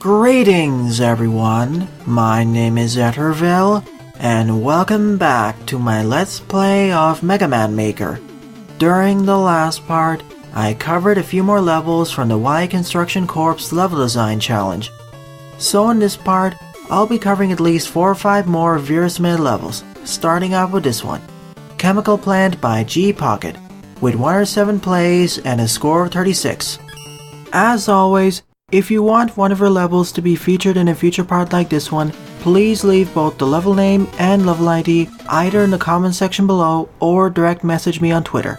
Greetings everyone, my name is Etterville, and welcome back to my Let's Play of Mega Man Maker. During the last part, I covered a few more levels from the Y Construction Corps level design challenge. So in this part, I'll be covering at least 4 or 5 more Veersmith levels, starting off with this one, Chemical Plant by G Pocket, with 107 plays and a score of 36. As always, if you want one of your levels to be featured in a future part like this one, please leave both the level name and level ID either in the comment section below or direct message me on Twitter.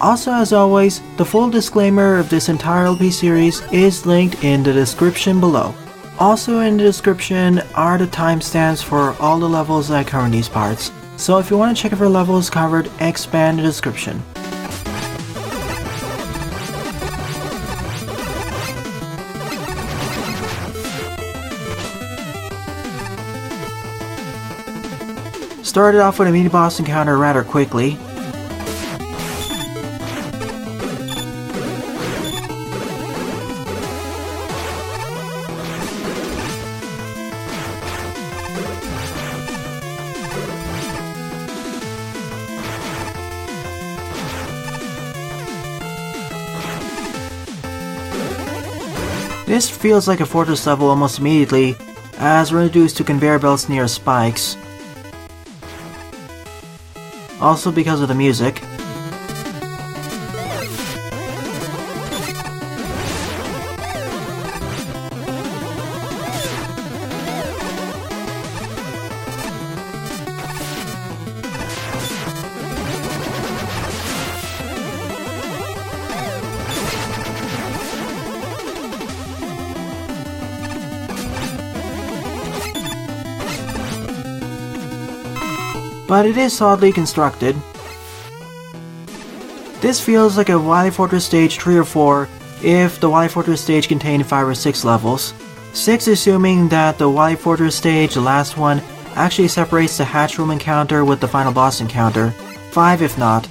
Also, as always, the full disclaimer of this entire LP series is linked in the description below. Also in the description are the timestamps for all the levels I cover in these parts, so if you want to check if your level is covered, expand the description. Started off with a mini boss encounter rather quickly. This feels like a fortress level almost immediately, as we're introduced to conveyor belts near spikes. Also because of the music. But it is solidly constructed. This feels like a Wily Fortress stage 3 or 4 if the Wily Fortress stage contained 5 or 6 levels. 6 assuming that the Wily Fortress stage, the last one, actually separates the hatch room encounter with the final boss encounter. 5 if not.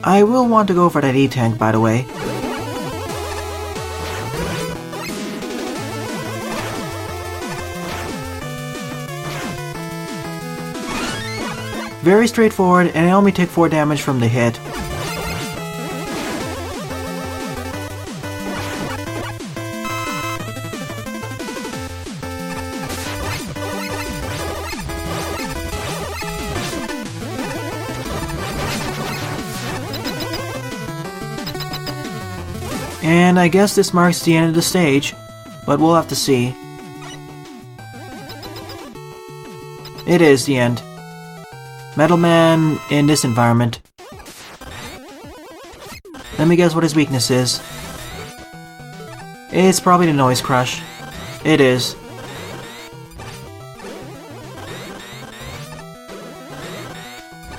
I will want to go for that E-Tank, by the way. Very straightforward, and I only take 4 damage from the hit. And I guess this marks the end of the stage, but we'll have to see. It is the end. Metal Man in this environment. Let me guess what his weakness is. It's probably the Noise Crush. It is.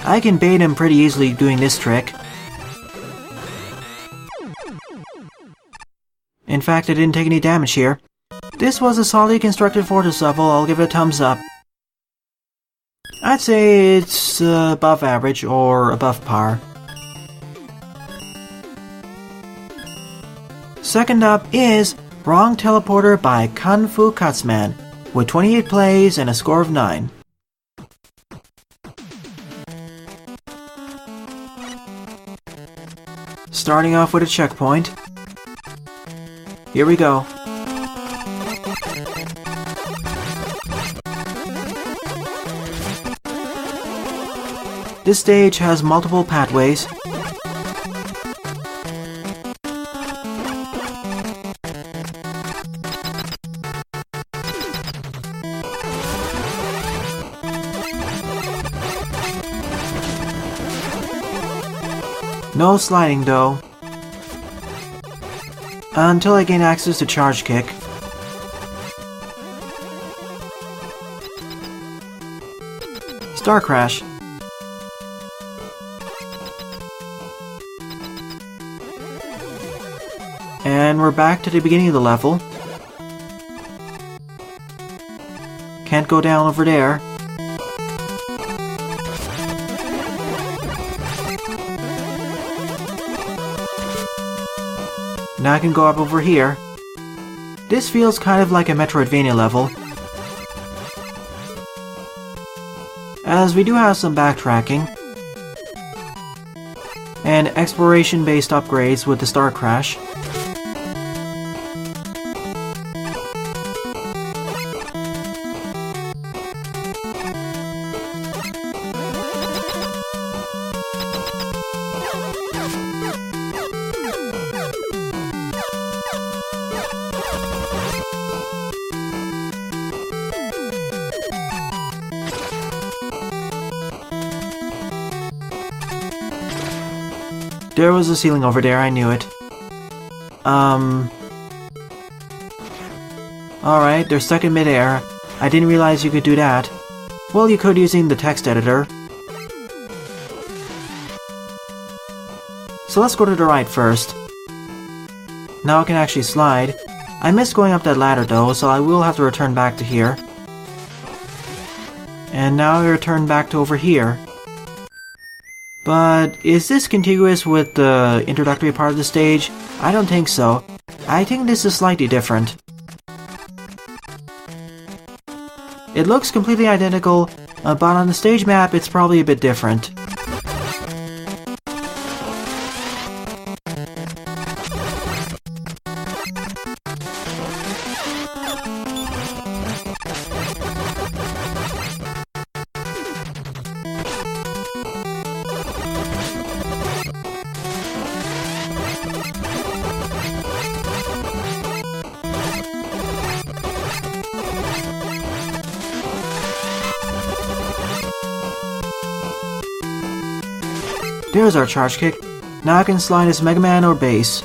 I can bait him pretty easily doing this trick. In fact, I didn't take any damage here. This was a solidly constructed fortress level, I'll give it a thumbs up. I'd say it's above average or above par. Second up is Wrong Teleporter by Kung Fu Cutsman, with 28 plays and a score of 9. Starting off with a checkpoint. Here we go. This stage has multiple pathways. No sliding though. until I gain access to Charge Kick. Star Crash. And we're back to the beginning of the level. Can't go down over there. Now I can go up over here. This feels kind of like a Metroidvania level, as we do have some backtracking and exploration-based upgrades with the Star Crash. There was a ceiling over there, I knew it. Alright, they're stuck in midair. I didn't realize you could do that. Well, you could using the text editor. So let's go to the right first. Now I can actually slide. I missed going up that ladder though, so I will have to return back to here. And now I return back to over here. But is this contiguous with the introductory part of the stage? I don't think so. I think this is slightly different. It looks completely identical, but on the stage map it's probably a bit different. There's our Charge Kick. Now I can slide as Mega Man or Bass.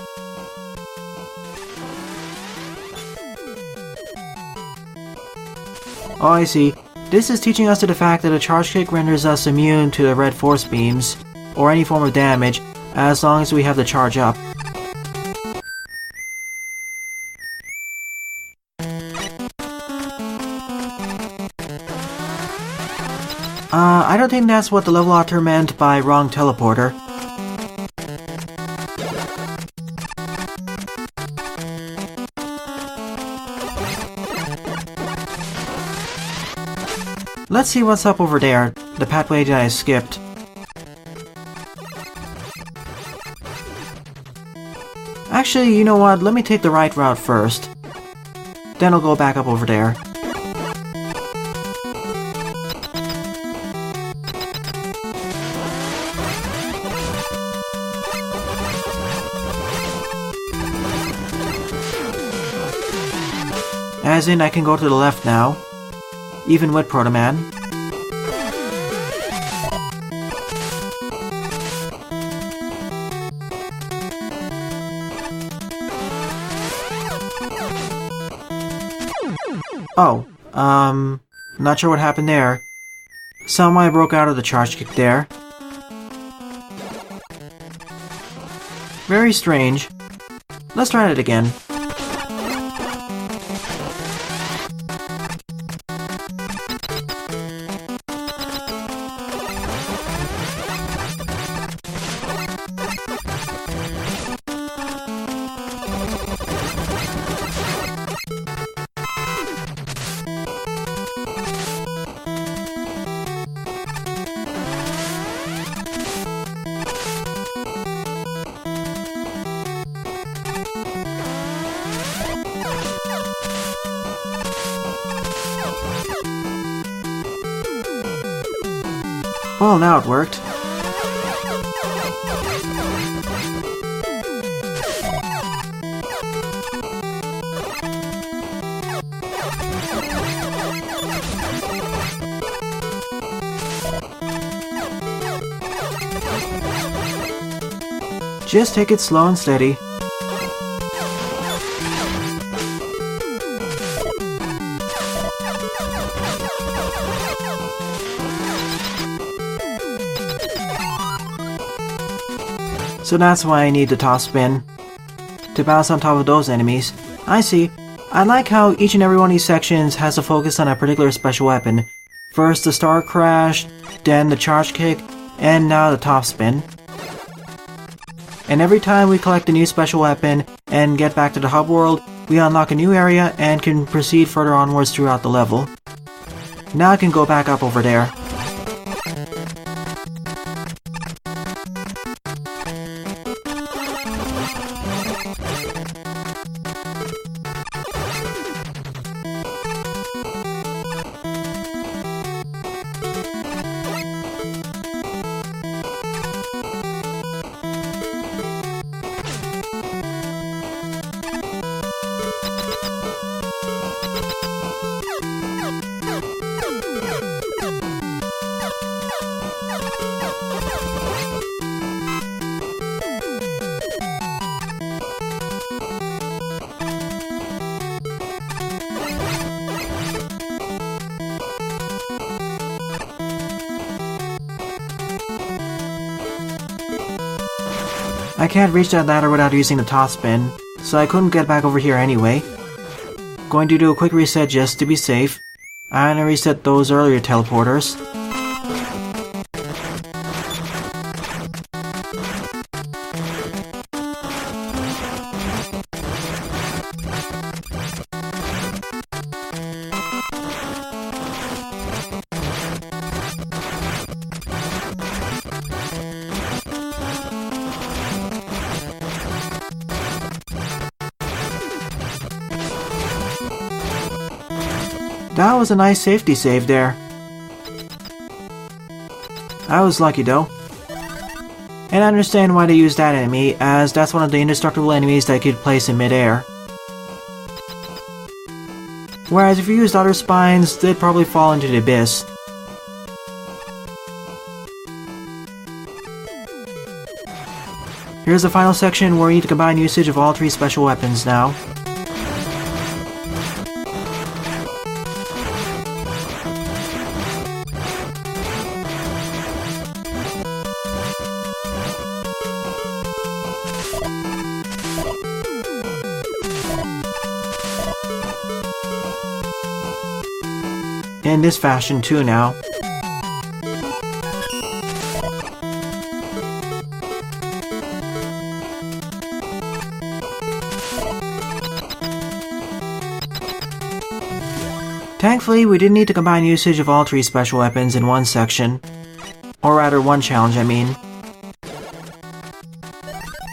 Oh, I see. This is teaching us to the fact that a Charge Kick renders us immune to the red force beams, or any form of damage, as long as we have the charge up. I don't think that's what the level author meant by wrong teleporter. Let's see what's up over there, the pathway that I skipped. Actually, you know what, let me take the right route first. Then I'll go back up over there. As in, I can go to the left now, even with Proto Man. Oh, not sure what happened there. Somehow I broke out of the Charge Kick there. Very strange. Let's try it again. Well, now it worked. Just take it slow and steady. So that's why I need the top spin to bounce on top of those enemies. I see. I like how each and every one of these sections has a focus on a particular special weapon. First the Star Crash, then the Charge Kick, and now the top spin. And every time we collect a new special weapon and get back to the hub world, we unlock a new area and can proceed further onwards throughout the level. Now I can go back up over there. I can't reach that ladder without using the top spin, so I couldn't get back over here anyway. Going to do a quick reset just to be safe. I'm gonna reset those earlier teleporters. That was a nice safety save there. I was lucky though. And I understand why they used that enemy, as that's one of the indestructible enemies that could place in midair. Whereas if you used other spines, they'd probably fall into the abyss. Here's the final section where we need to combine usage of all three special weapons now. In this fashion too now. Thankfully, we didn't need to combine usage of all three special weapons in one section. Or rather, one challenge, I mean.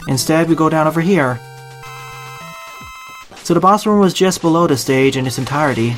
Instead, we go down over here. So the boss room was just below the stage in its entirety.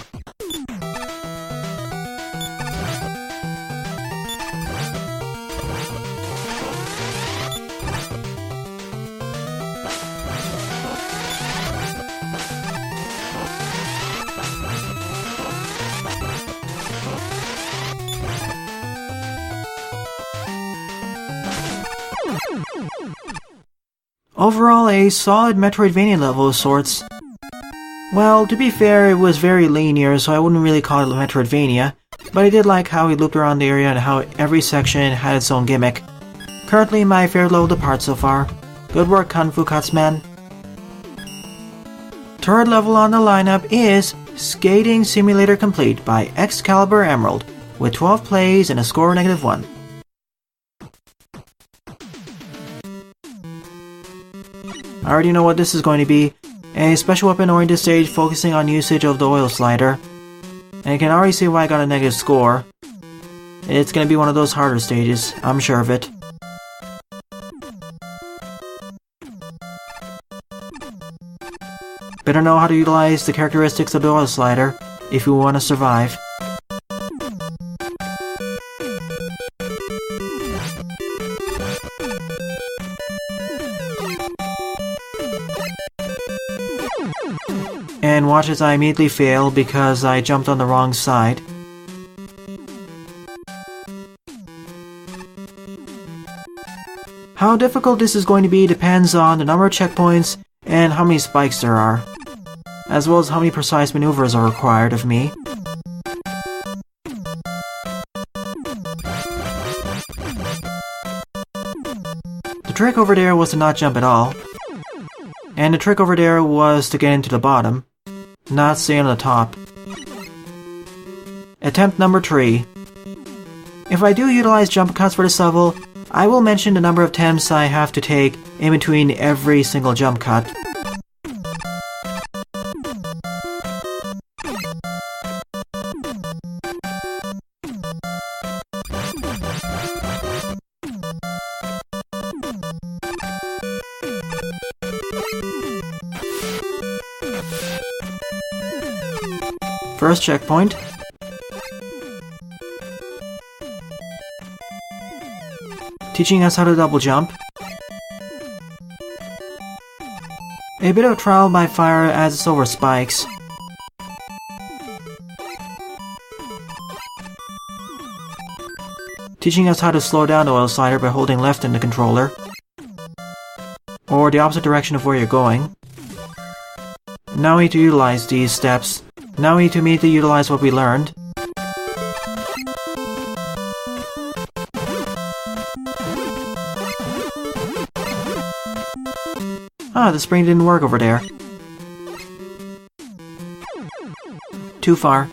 Overall, a solid Metroidvania level of sorts. Well, to be fair, it was very linear, so I wouldn't really call it a Metroidvania, but I did like how we looped around the area and how every section had its own gimmick. Currently my favorite level depart so far. Good work, Kung Fu Cutsman. Third level on the lineup is Skating Simulator Complete by Excalibur Emerald, with 12 plays and a score of -1. I already know what this is going to be, a special weapon-oriented stage focusing on usage of the oil slider. And you can already see why I got a negative score. It's going to be one of those harder stages, I'm sure of it. Better know how to utilize the characteristics of the oil slider if you want to survive. And watch as I immediately fail because I jumped on the wrong side. How difficult this is going to be depends on the number of checkpoints and how many spikes there are, as well as how many precise maneuvers are required of me. The trick over there was to not jump at all. And the trick over there was to get into the bottom, not stay on the top. Attempt number 3. If I do utilize jump cuts for this level, I will mention the number of attempts I have to take in between every single jump cut. First checkpoint. Teaching us how to double jump. A bit of trial by fire as it's over spikes. Teaching us how to slow down the oil slider by holding left in the controller. Or the opposite direction of where you're going. Now we need to utilize these steps. Now we need to immediately utilize what we learned. Ah, the spring didn't work over there. Too far.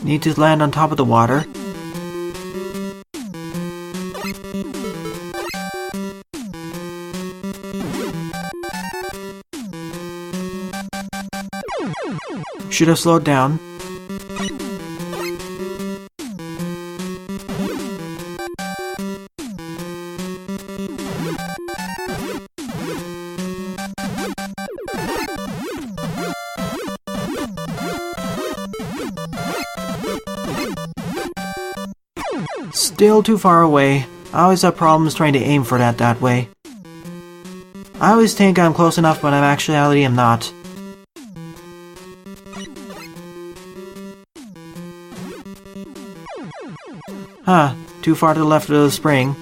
Need to land on top of the water. Should have slowed down. Still too far away. I always have problems trying to aim for that way. I always think I'm close enough, but in actuality I'm not. Huh, too far to the left of the spring.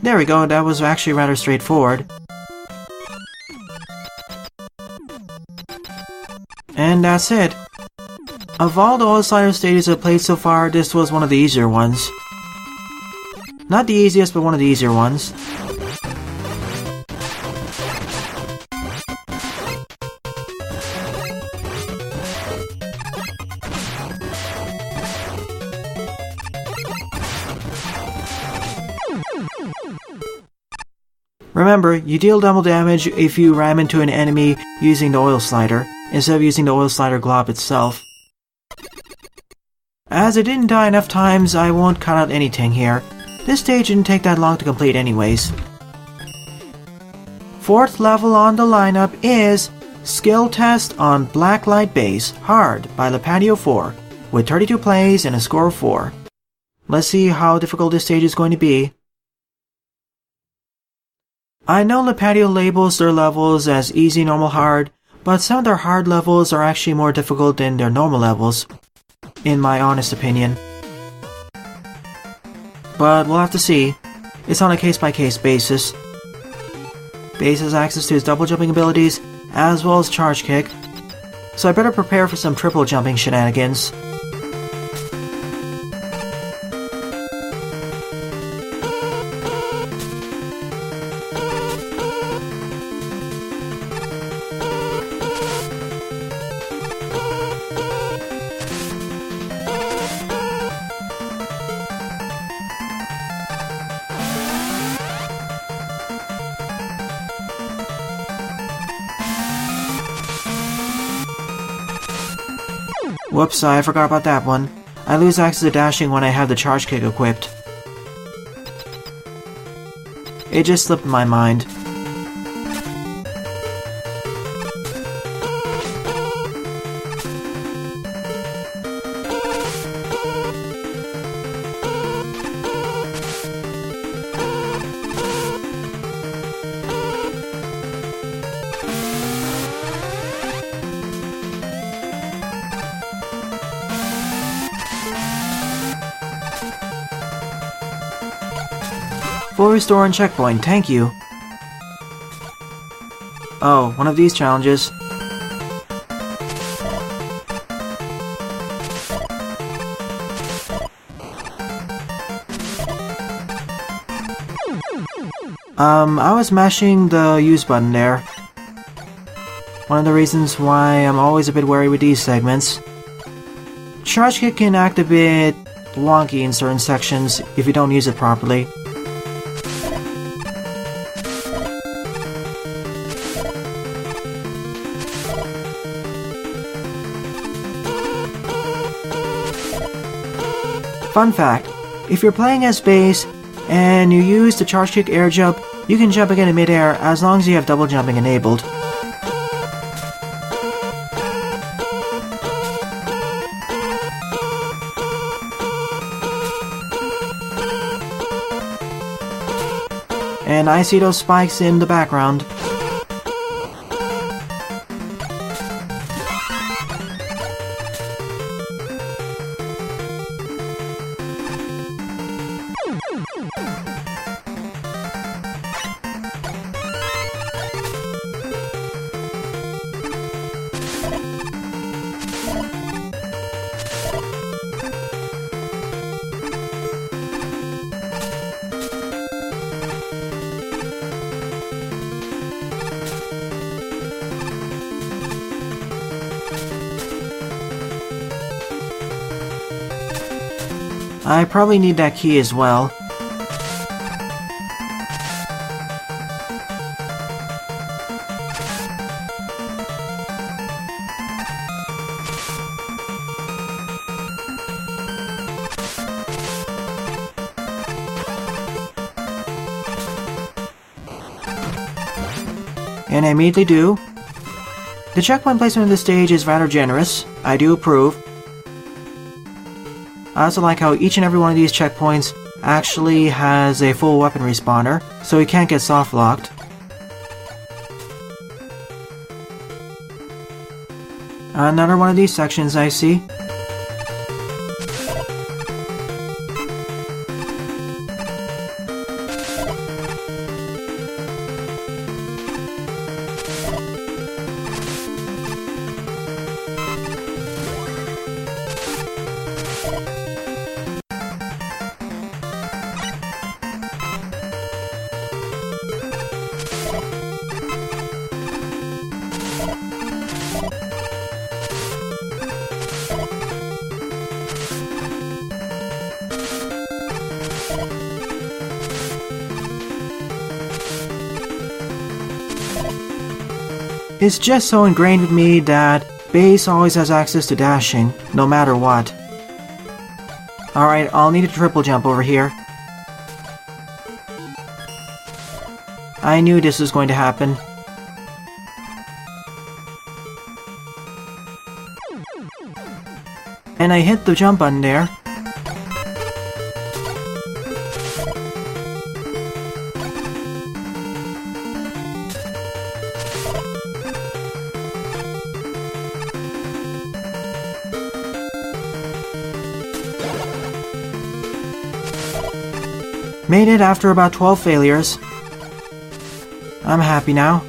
There we go, that was actually rather straightforward. And that's it. Of all the oil slider stages I've played so far, this was one of the easier ones. Not the easiest, but one of the easier ones. Remember, you deal double damage if you ram into an enemy using the oil slider, instead of using the oil slider glob itself. As I didn't die enough times, I won't cut out anything here. This stage didn't take that long to complete anyways. Fourth level on the lineup is Skill Test on Blacklight Base Hard by Lipatio 4, with 32 plays and a score of 4. Let's see how difficult this stage is going to be. I know Lipatio labels their levels as easy, normal, hard, but some of their hard levels are actually more difficult than their normal levels, in my honest opinion. But we'll have to see. It's on a case-by-case basis. Base has access to his double jumping abilities, as well as charge kick, so I better prepare for some triple jumping shenanigans. Whoops, I forgot about that one. I lose access to dashing when I have the charge kick equipped. It just slipped my mind. Full restore and checkpoint, thank you. Oh, one of these challenges. I was mashing the use button there. One of the reasons why I'm always a bit wary with these segments. Charge kick can act a bit wonky in certain sections if you don't use it properly. Fun fact, if you're playing as base and you use the charge kick air jump, you can jump again in midair as long as you have double jumping enabled. And I see those spikes in the background. I probably need that key as well. And I immediately do. The checkpoint placement of this stage is rather generous. I do approve. I also like how each and every one of these checkpoints actually has a full weapon respawner, so you can't get soft locked. Another one of these sections I see. It's just so ingrained with me that base always has access to dashing, no matter what. Alright, I'll need a triple jump over here. I knew this was going to happen. And I hit the jump button there. Made it after about 12 failures. I'm happy now.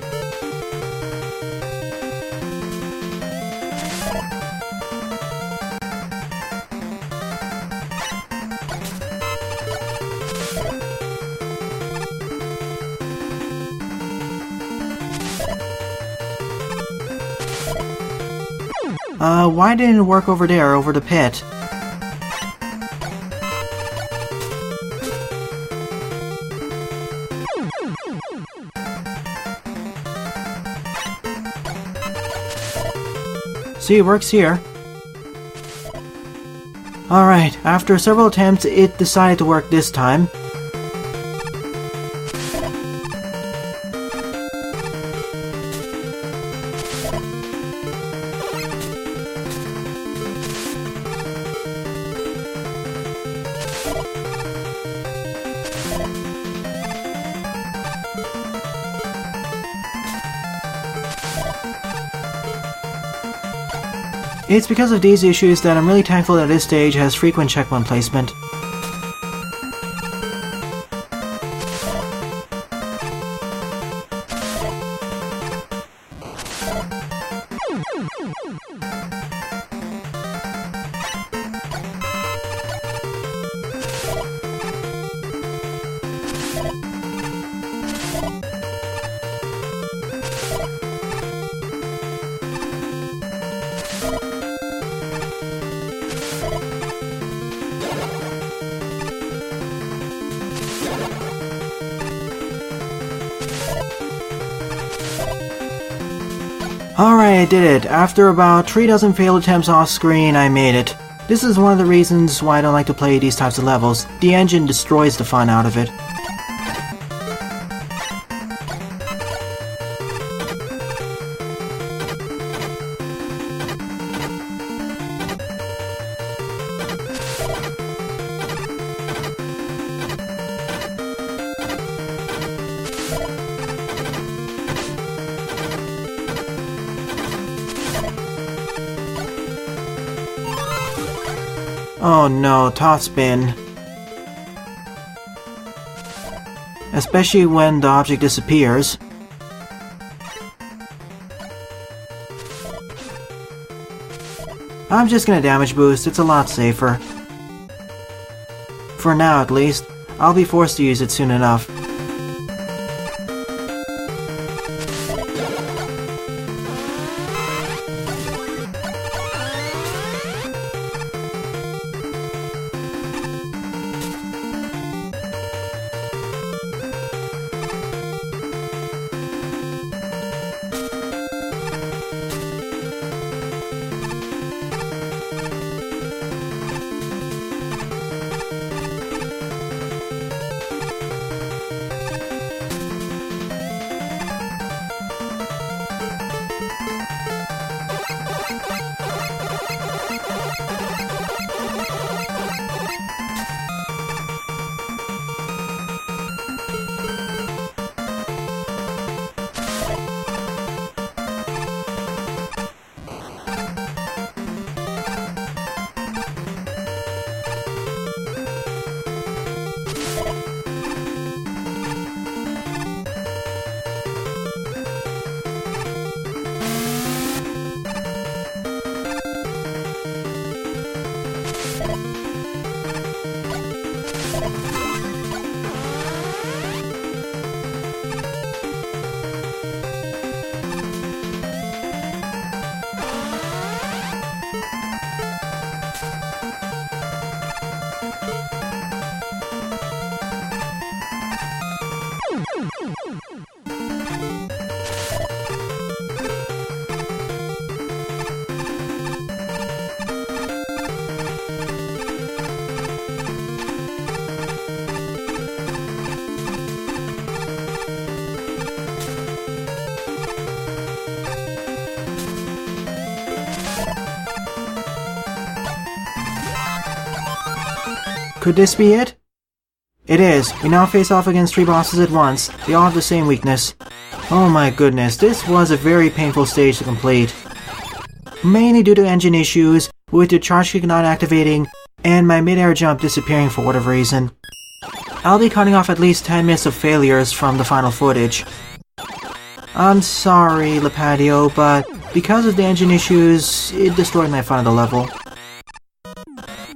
Why didn't it work over there, over the pit? See, it works here. Alright, after several attempts, it decided to work this time. It's because of these issues that I'm really thankful that this stage has frequent checkpoint placement. Alright, I did it. After about 3 dozen failed attempts off screen, I made it. This is one of the reasons why I don't like to play these types of levels. The engine destroys the fun out of it. Oh no, top spin. Especially when the object disappears. I'm just gonna damage boost, it's a lot safer. For now at least, I'll be forced to use it soon enough. Could this be it? It is. We now face off against 3 bosses at once. They all have the same weakness. Oh my goodness, this was a very painful stage to complete. Mainly due to engine issues, with the charge kick not activating, and my mid-air jump disappearing for whatever reason. I'll be cutting off at least 10 minutes of failures from the final footage. I'm sorry, Lipatio, but because of the engine issues, it destroyed my fun of the level.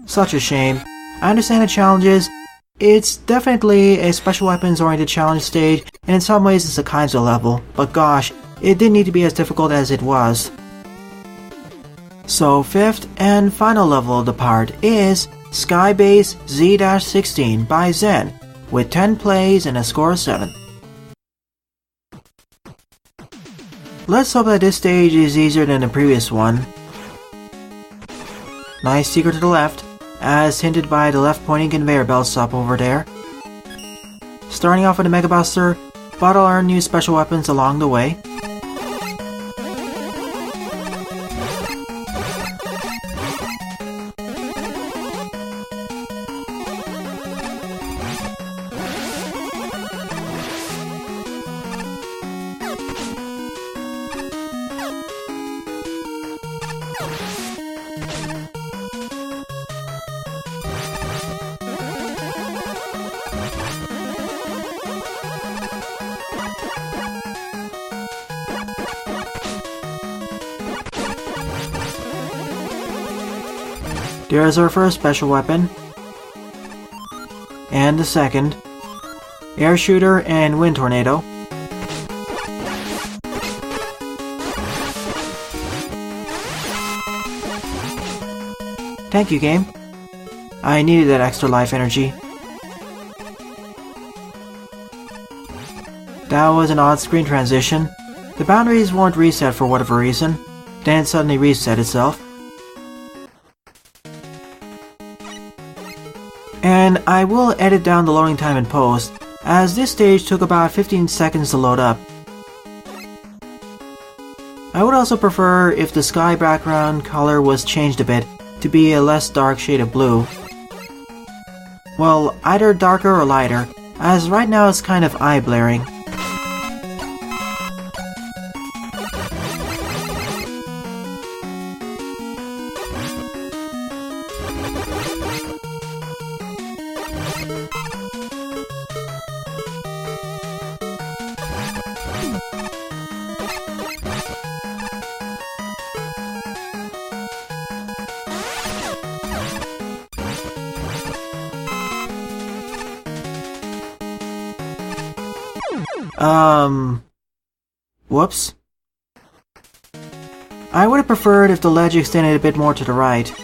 Such a shame. I understand the challenges. It's definitely a special weapons-oriented challenge stage, and in some ways it's a Kaizo level, but gosh, it didn't need to be as difficult as it was. So, 5th and final level of the part is Skybase Z-16 by Zen, with 10 plays and a score of 7. Let's hope that this stage is easier than the previous one. Nice secret to the left, as hinted by the left-pointing conveyor belts up over there. Starting off with a Mega Buster, but I'll earn new special weapons along the way. There's our first special weapon. And the second. Air Shooter and Wind Tornado. Thank you, game. I needed that extra life energy. That was an odd screen transition. The boundaries weren't reset for whatever reason, then it suddenly reset itself. And I will edit down the loading time in post, as this stage took about 15 seconds to load up. I would also prefer if the sky background color was changed a bit to be a less dark shade of blue. Well, either darker or lighter, as right now it's kind of eye-blaring. Whoops. I would have preferred if the ledge extended a bit more to the right.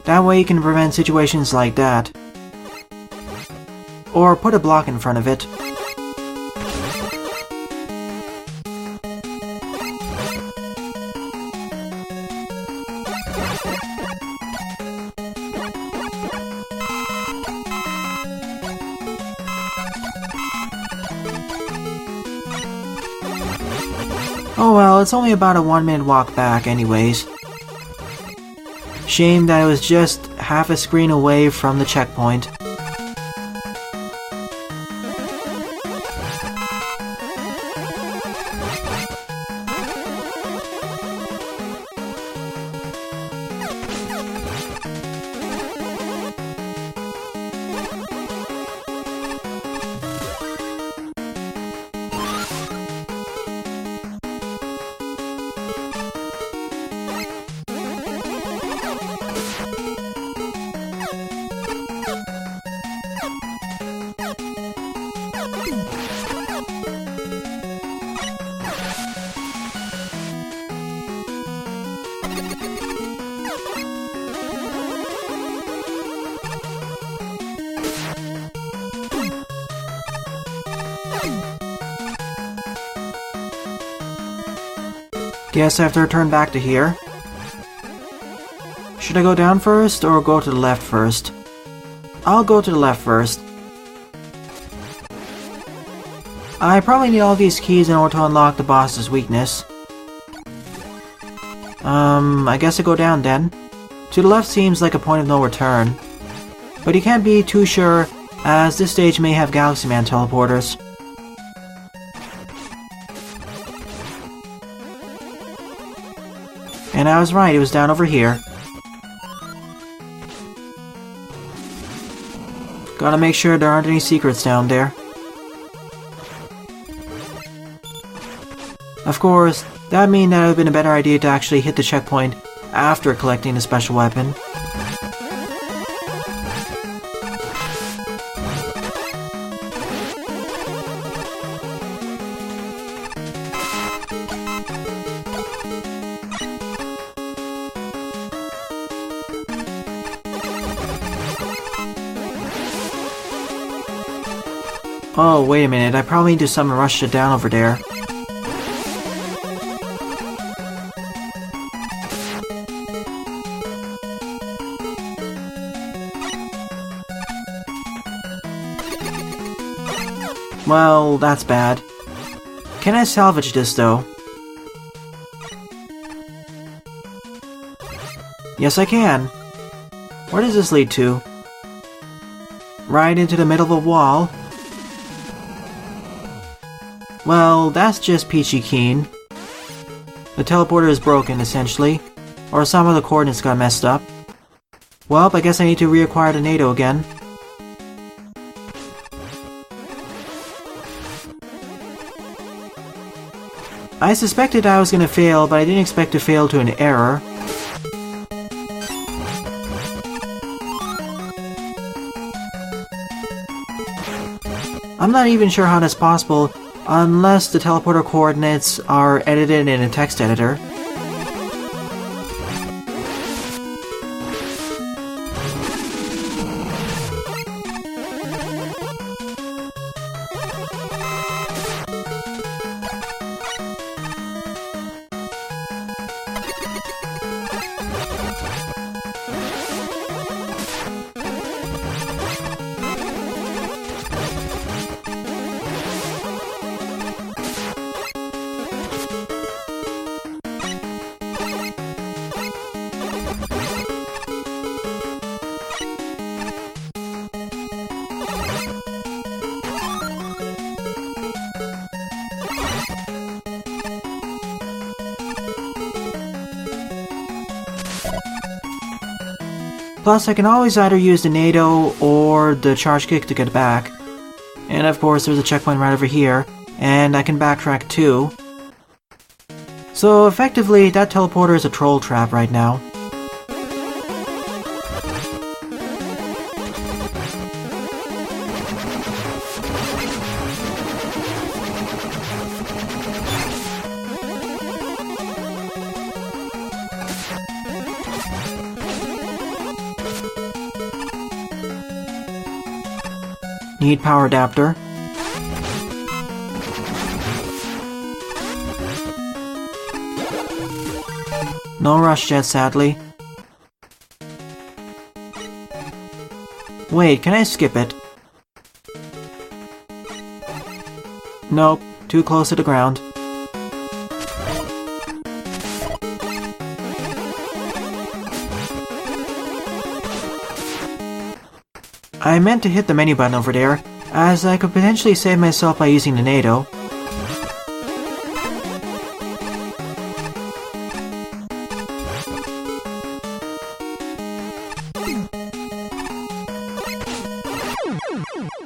That way you can prevent situations like that. Or put a block in front of it. Oh well, it's only about a 1-minute walk back anyways. Shame that it was just half a screen away from the checkpoint. Guess I have to return back to here. Should I go down first, or go to the left first? I'll go to the left first. I probably need all these keys in order to unlock the boss's weakness. I guess I go down then. To the left seems like a point of no return. But you can't be too sure, as this stage may have Galaxy Man teleporters. And I was right, it was down over here. Gotta make sure there aren't any secrets down there. Of course, that would mean that it would have been a better idea to actually hit the checkpoint after collecting the special weapon. Oh, wait a minute, I probably need to summon Rush it down over there. Well, that's bad. Can I salvage this, though? Yes, I can. Where does this lead to? Right into the middle of a wall? Well, that's just peachy keen. The teleporter is broken, essentially. Or some of the coordinates got messed up. Well, I guess I need to reacquire the NATO again. I suspected I was gonna fail, but I didn't expect to fail to an error. I'm not even sure how that's possible, unless the teleporter coordinates are edited in a text editor. Plus, I can always either use the NATO or the charge kick to get back. And of course, there's a checkpoint right over here, and I can backtrack too. So effectively, that teleporter is a troll trap right now. Need power adapter. No rush jet, sadly. Wait, can I skip it? Nope, too close to the ground. I meant to hit the menu button over there, as I could potentially save myself by using the NATO.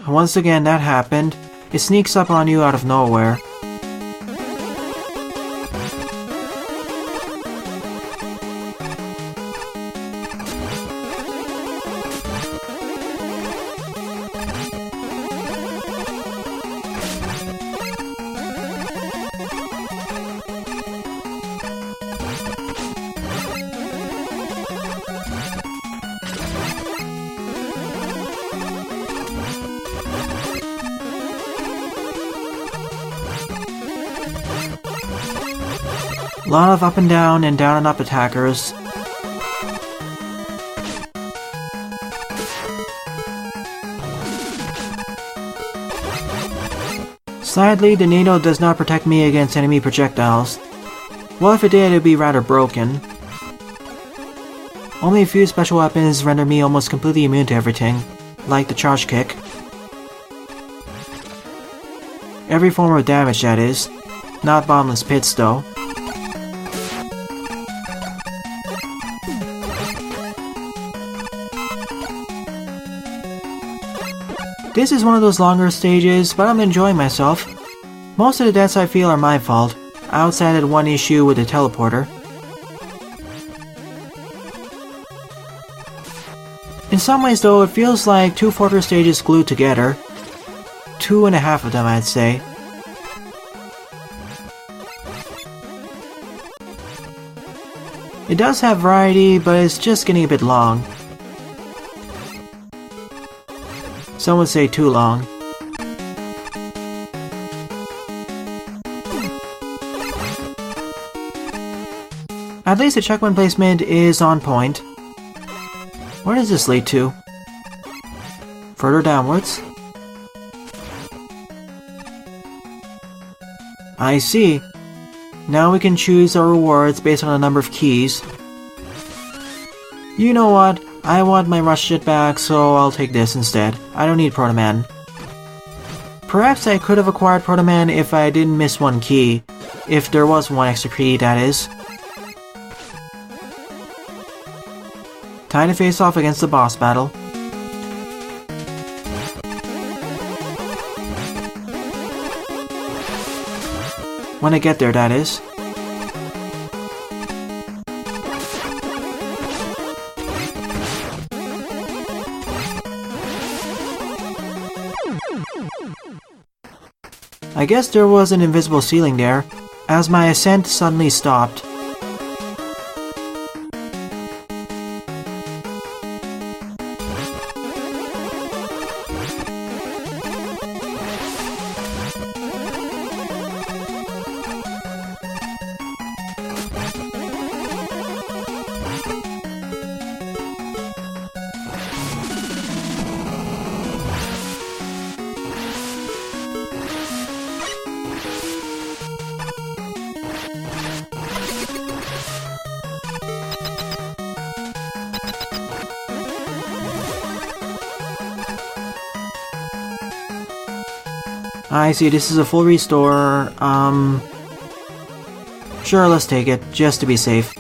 Once again, that happened. It sneaks up on you out of nowhere. A lot of up and down and up attackers. Sadly, the NATO does not protect me against enemy projectiles. Well, if it did, it would be rather broken. Only a few special weapons render me almost completely immune to everything, like the charge kick. Every form of damage, that is. Not bottomless pits, though. This is one of those longer stages, but I'm enjoying myself. Most of the deaths I feel are my fault, outside of one issue with the teleporter. In some ways though, it feels like 2 fortress stages glued together. 2.5 of them, I'd say. It does have variety, but it's just getting a bit long. Some would say too long. At least the checkpoint placement is on point. Where does this lead to? Further downwards? I see. Now we can choose our rewards based on the number of keys. You know what? I want my rush jet back, so I'll take this instead. I don't need Proto Man. Perhaps I could have acquired Proto Man if I didn't miss one key. If there was one extra key, that is. Time to face off against the boss battle. When I get there, that is. I guess there was an invisible ceiling there, as my ascent suddenly stopped. I see, this is a full restore. Sure, let's take it, just to be safe.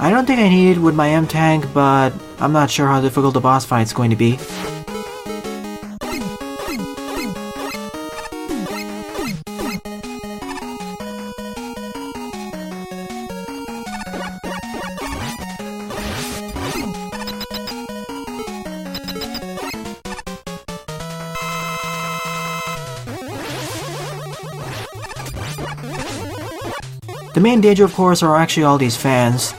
I don't think I need it with my M-Tank, but I'm not sure how difficult the boss fight's going to be. The main danger, of course, are actually all these fans,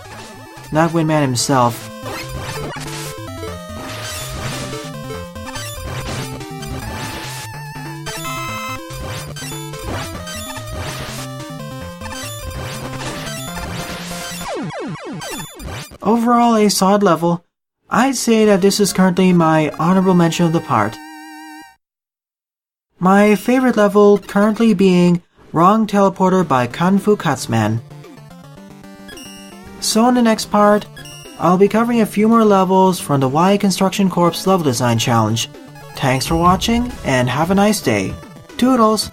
not Windman himself. Overall, a solid level. I'd say that this is currently my honorable mention of the part. My favorite level currently being Wrong Teleporter by Kung Fu Cutsman. So in the next part, I'll be covering a few more levels from the Y Construction Corps level design challenge. Thanks for watching, and have a nice day. Toodles!